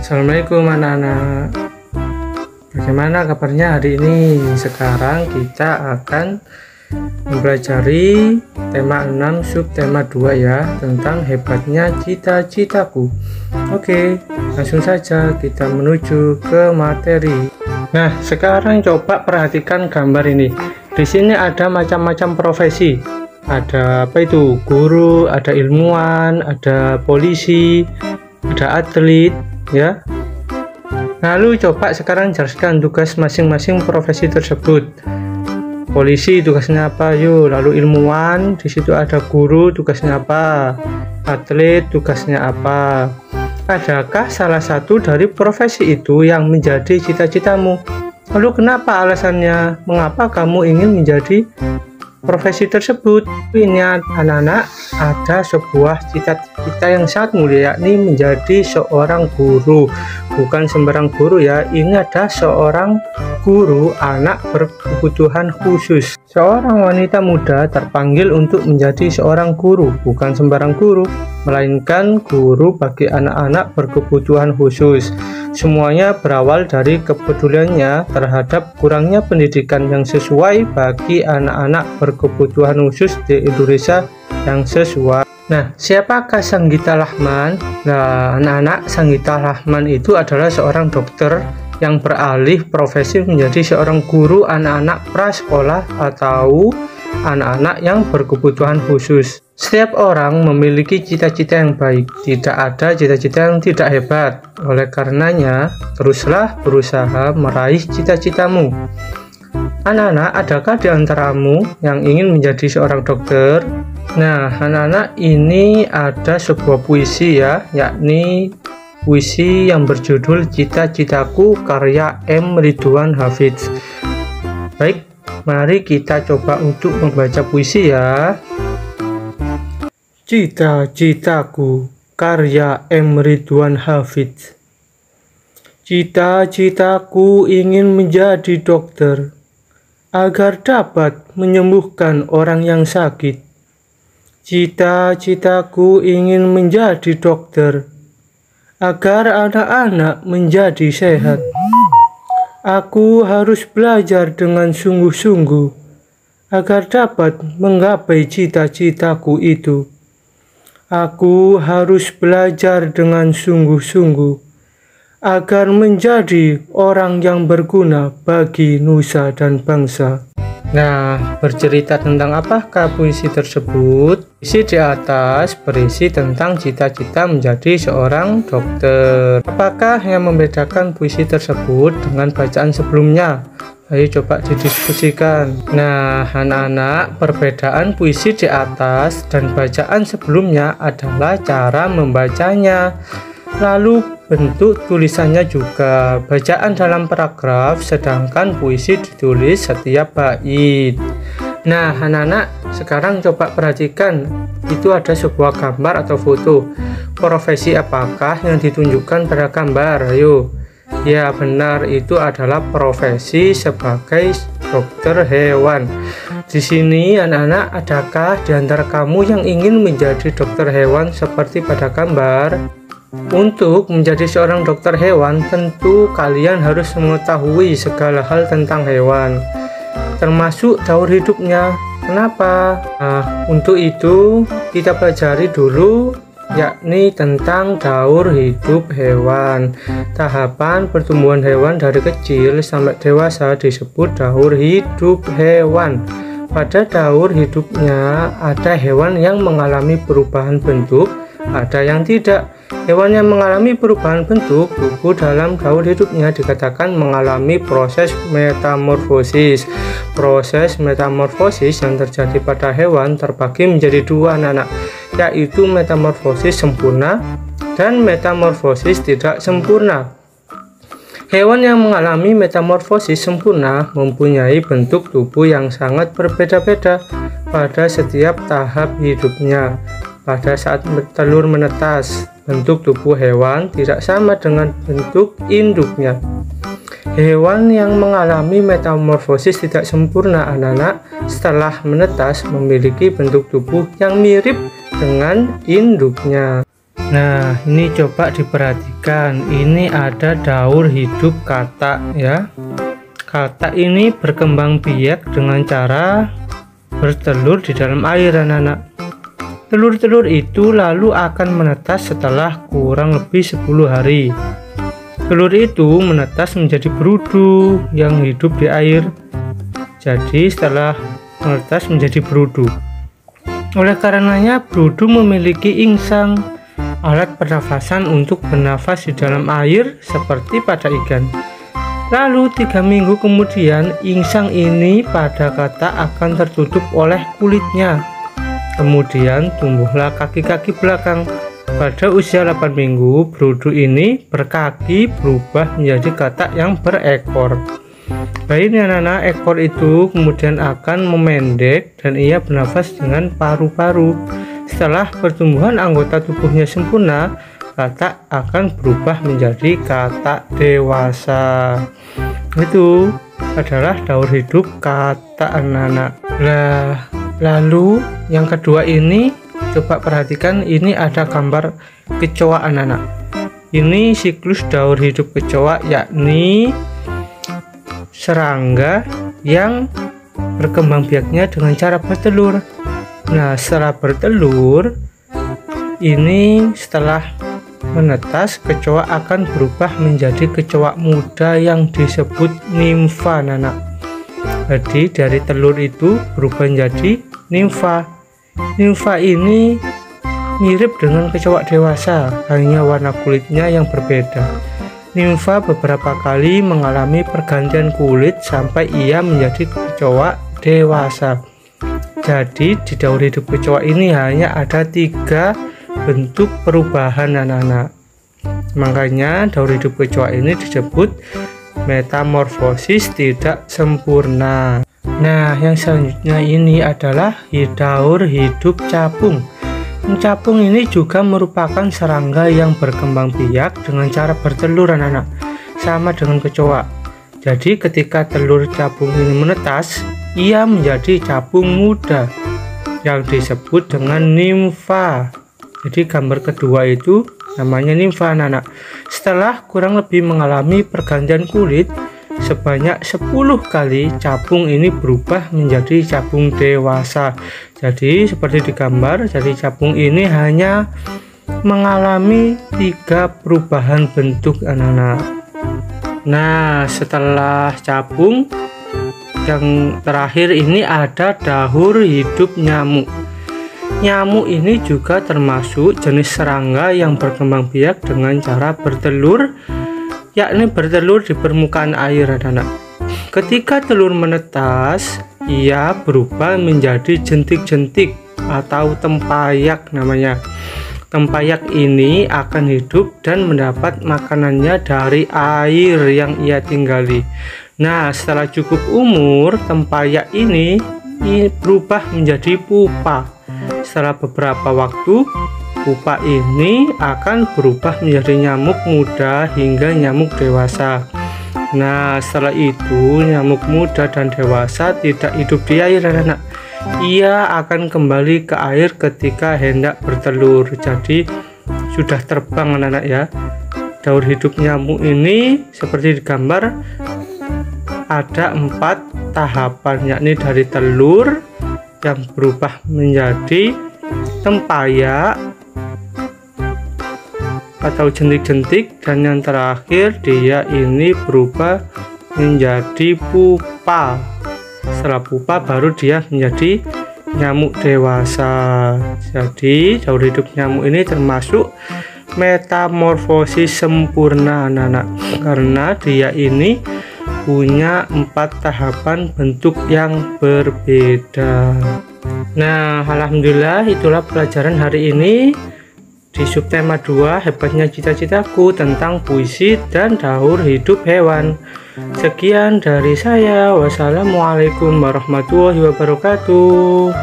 Assalamualaikum anak-anak. Bagaimana kabarnya hari ini? Sekarang kita akan mempelajari tema 6 subtema 2 ya, tentang hebatnya cita-citaku. Oke, langsung saja kita menuju ke materi. Nah, sekarang coba perhatikan gambar ini. Di sini ada macam-macam profesi. Ada apa itu? Guru, ada ilmuwan, ada polisi, ada atlet ya. Lalu coba sekarang jelaskan tugas masing-masing profesi tersebut. Polisi tugasnya apa? Yuk. Lalu ilmuwan, di situ ada guru, tugasnya apa? Atlet, tugasnya apa? Adakah salah satu dari profesi itu yang menjadi cita-citamu? Lalu kenapa alasannya? Mengapa kamu ingin menjadi profesi tersebut? Ini anak-anak, ada sebuah cita-cita yang sangat mulia, yakni menjadi seorang guru. Bukan sembarang guru ya, ini ada seorang guru anak berkebutuhan khusus. Seorang wanita muda terpanggil untuk menjadi seorang guru, bukan sembarang guru, melainkan guru bagi anak-anak berkebutuhan khusus. Semuanya berawal dari kepeduliannya terhadap kurangnya pendidikan yang sesuai bagi anak-anak berkebutuhan khusus di Indonesia yang sesuai. Nah, siapakah Sanggita Rahman? Nah, anak-anak, Sanggita Rahman itu adalah seorang dokter yang beralih profesi menjadi seorang guru anak-anak prasekolah atau anak-anak yang berkebutuhan khusus. Setiap orang memiliki cita-cita yang baik, tidak ada cita-cita yang tidak hebat. Oleh karenanya, teruslah berusaha meraih cita-citamu. Anak-anak, adakah di antaramu yang ingin menjadi seorang dokter? Nah, anak-anak, ini ada sebuah puisi ya, yakni puisi yang berjudul Cita-Citaku karya M. Ridwan Hafidz. Baik, mari kita coba untuk membaca puisi ya. Cita-citaku karya M. Ridwan Hafidz. Cita-citaku ingin menjadi dokter agar dapat menyembuhkan orang yang sakit. Cita-citaku ingin menjadi dokter agar anak-anak menjadi sehat. Aku harus belajar dengan sungguh-sungguh agar dapat menggapai cita-citaku itu. Aku harus belajar dengan sungguh-sungguh agar menjadi orang yang berguna bagi nusa dan bangsa. Nah, bercerita tentang apakah puisi tersebut? Puisi di atas berisi tentang cita-cita menjadi seorang dokter. Apakah yang membedakan puisi tersebut dengan bacaan sebelumnya? Ayo coba didiskusikan. Nah, anak-anak, perbedaan puisi di atas dan bacaan sebelumnya adalah cara membacanya. Lalu bentuk tulisannya juga. Bacaan dalam paragraf, sedangkan puisi ditulis setiap bait. Nah, anak-anak, sekarang coba perhatikan. Itu ada sebuah gambar atau foto. Profesi apakah yang ditunjukkan pada gambar? Ayo. Ya, benar, itu adalah profesi sebagai dokter hewan. Di sini anak-anak, adakah di antara kamu yang ingin menjadi dokter hewan seperti pada gambar? Untuk menjadi seorang dokter hewan, tentu kalian harus mengetahui segala hal tentang hewan, termasuk daur hidupnya. Kenapa? Nah, untuk itu kita pelajari dulu, yakni tentang daur hidup hewan. Tahapan pertumbuhan hewan dari kecil sampai dewasa disebut daur hidup hewan. Pada daur hidupnya ada hewan yang mengalami perubahan bentuk, ada yang tidak. Hewan yang mengalami perubahan bentuk tubuh dalam daur hidupnya dikatakan mengalami proses metamorfosis. Proses metamorfosis yang terjadi pada hewan terbagi menjadi dua, anak-anak, yaitu metamorfosis sempurna dan metamorfosis tidak sempurna. Hewan yang mengalami metamorfosis sempurna mempunyai bentuk tubuh yang sangat berbeda-beda pada setiap tahap hidupnya. Pada saat telur menetas, bentuk tubuh hewan tidak sama dengan bentuk induknya. Hewan yang mengalami metamorfosis tidak sempurna, anak-anak, setelah menetas memiliki bentuk tubuh yang mirip dengan induknya. Nah, ini coba diperhatikan, ini ada daur hidup katak ya. Katak ini berkembang biak dengan cara bertelur di dalam air, anak-anak. Telur-telur itu lalu akan menetas setelah kurang lebih 10 hari. Telur itu menetas menjadi berudu yang hidup di air. Jadi setelah menetas menjadi berudu. Oleh karenanya berudu memiliki insang, alat pernafasan untuk bernafas di dalam air seperti pada ikan. Lalu 3 minggu kemudian insang ini pada katak akan tertutup oleh kulitnya. Kemudian tumbuhlah kaki-kaki belakang. Pada usia 8 minggu berudu ini berkaki berubah menjadi katak yang berekor. Baik anak-anak, ekor itu kemudian akan memendek dan ia bernafas dengan paru-paru. Setelah pertumbuhan anggota tubuhnya sempurna, katak akan berubah menjadi katak dewasa. Itu adalah daur hidup katak, anak-anak. Lalu yang kedua ini, coba perhatikan, ini ada gambar kecoa, anak-anak. Ini siklus daur hidup kecoa, yakni serangga yang berkembang biaknya dengan cara bertelur. Nah, setelah bertelur ini, setelah menetas, kecoa akan berubah menjadi kecoa muda yang disebut nimfa, anak. Jadi dari telur itu berubah menjadi nimfa. Nimfa ini mirip dengan kecoa dewasa, hanya warna kulitnya yang berbeda. Nimfa beberapa kali mengalami pergantian kulit sampai ia menjadi kecoa dewasa. Jadi di daur hidup kecoa ini hanya ada 3 bentuk perubahan, anak-anak. Makanya daur hidup kecoa ini disebut metamorfosis tidak sempurna. Nah, yang selanjutnya ini adalah daur hidup capung. Capung ini juga merupakan serangga yang berkembang biak dengan cara bertelur, anak-anak, sama dengan kecoa. Jadi ketika telur capung ini menetas, ia menjadi capung muda yang disebut dengan nimfa. Jadi gambar kedua itu namanya nimfa, anak-anak. Setelah kurang lebih mengalami pergantian kulit sebanyak 10 kali, capung ini berubah menjadi capung dewasa. Jadi seperti di gambar, jadi capung ini hanya mengalami 3 perubahan bentuk, anak-anak. Nah, setelah capung, yang terakhir ini ada daur hidup nyamuk. Nyamuk ini juga termasuk jenis serangga yang berkembang biak dengan cara bertelur, yakni bertelur di permukaan air, anak-anak. Ketika telur menetas, ia berubah menjadi jentik-jentik atau tempayak namanya. Tempayak ini akan hidup dan mendapat makanannya dari air yang ia tinggali. Nah, setelah cukup umur, tempayak ini berubah menjadi pupa. Setelah beberapa waktu, pupa ini akan berubah menjadi nyamuk muda hingga nyamuk dewasa. Nah, setelah itu nyamuk muda dan dewasa tidak hidup di air, anak-anak. Ia akan kembali ke air ketika hendak bertelur. Jadi sudah terbang, anak-anak ya. Daur hidup nyamuk ini seperti di gambar ada 4 tahapan, yakni dari telur yang berubah menjadi tempayak atau jentik-jentik, dan yang terakhir dia ini berubah menjadi pupa. Setelah pupa baru dia menjadi nyamuk dewasa. Jadi daur hidup nyamuk ini termasuk metamorfosis sempurna, anak-anak, karena dia ini punya 4 tahapan bentuk yang berbeda. Nah, alhamdulillah itulah pelajaran hari ini di subtema 2, hebatnya cita-citaku, tentang puisi dan daur hidup hewan. Sekian dari saya. Wassalamualaikum warahmatullahi wabarakatuh.